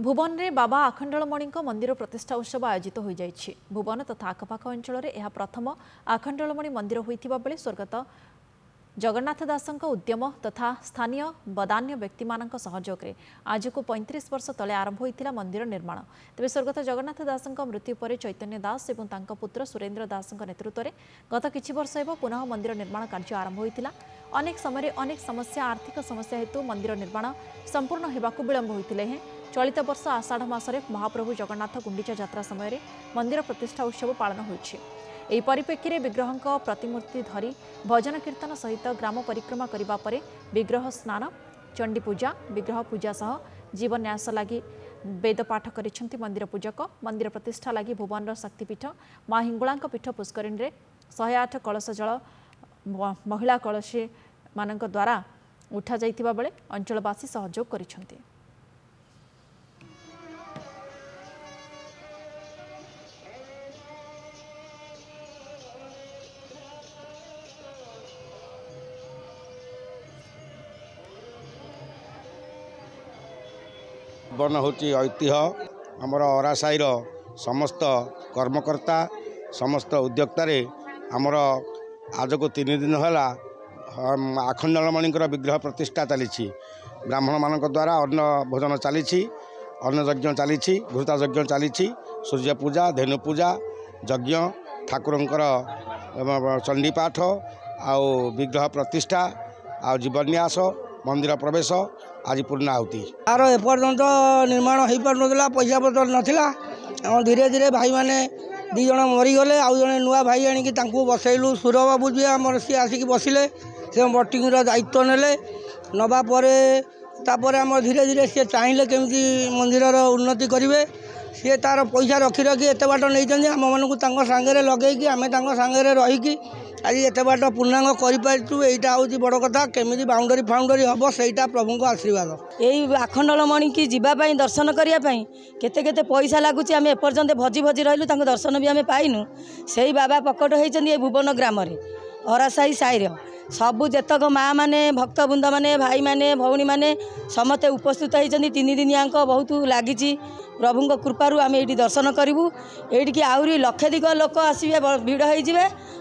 भुवन में बाबा आखंडलमणि मंदिर प्रतिष्ठा उत्सव आयोजित हो जाइछि। भुवन तथा आखपाख अंचल में प्रथम आखंडलमणि मंदिर होइथिबा बेले स्वर्गत जगन्नाथ दासଙ୍କ उद्यम तथा स्थानीय बदान्य व्यक्ति सहयोग में आज को 35 वर्ष तले आरंभ होइथिला मंदिर निर्माण। तेज स्वर्गत जगन्नाथ दासଙ୍କ मृत्यु पर चैतन्य दास और तांको पुत्र सुरेन्द्र दास नेतृत्व में गत किछि वर्ष हेब पुनः मंदिर निर्माण कार्य आरंभ होइथिला। अनेक समय अनेक समस्या आर्थिक समस्या हेतु मंदिर निर्माण संपूर्ण हेबाकु विलंब होइथिले हैं। चलित वर्ष आषाढ़ मासरे महाप्रभु जगन्नाथ गुंडीचा यात्रा समय मंदिर प्रतिष्ठा उत्सव पालन होइछि। एही परिप्रेक्षी विग्रह प्रतिमूर्ति धरी भजन कीर्तन सहित ग्राम परिक्रमा करबा परे विग्रह स्नान चंडी पूजा विग्रह पूजा सह जीवन्यास लगी वेद पाठ करिसेंति मंदिर पूजक। मंदिर प्रतिष्ठा लगी भुवन शक्तिपीठ माँ हिंगुला पीठ पुष्करिणी रे 108 कलश जल महिला कलशी मानक द्वारा उठा जाइतिबा बेले अंचलवासी सहयोग करिसेंति। बन होची ऐतिह्य आमर अरासाईर समस्त कर्मकर्ता समस्त उद्योक्तार आमर आज को 3 दिन है आखंडलमणि विग्रह प्रतिष्ठा चली। ब्राह्मण मान द्वारा अन्न भोजन चली अन्न यज्ञ चली घृता यज्ञ चली सूर्य पूजा धेनु पूजा यज्ञ ठाकुरंकर चंडी पाठ आउ विग्रह प्रतिष्ठा आउ जीवन्यास मंदिर प्रवेश आज पूर्णाहुति तार एपर्यंत निर्माण हो पारा पैसा पतर नाला धीरे धीरे भाई मैंने 2 जन मरीगले आउ जड़े नुआ भाई आणिकी बसैलु सुर बाबू जी आमर सी आसिक बसिले से बटिंग दायित्व नेले नवापर आम धीरे धीरे सी चाहिए केमी मंदिर उन्नति करेंगे सी तार पैसा रखी रखी एत बाट नहीं आम मानू सांगे लगे आम सांगे रहीकि आज एत बाट पूर्णांग करूँ। यहाँ हूँ बड़ कथा केमी बाउंडरी फाउंडरी हम सहीटा प्रभु को आशीर्वाद। यही आखंडलमणि की जीवाई दर्शन करने केते केते पैसा लगुच आम एपर्यंत भजी भजी रही दर्शन भी आम पाइनु। से बाबा प्रकट होती भुवन ग्राम अरासाई साईर सबू जेतक माँ मैंने भक्तबृंद मैंने भाई मैंने भौणी मैंने समस्ते उपस्थित होती 3 दिन याक बहुत लगी प्रभु कृपारू आम ये दर्शन करूँ। ये आहरी लक्षाधिक लोक आसवे भिड़ हो।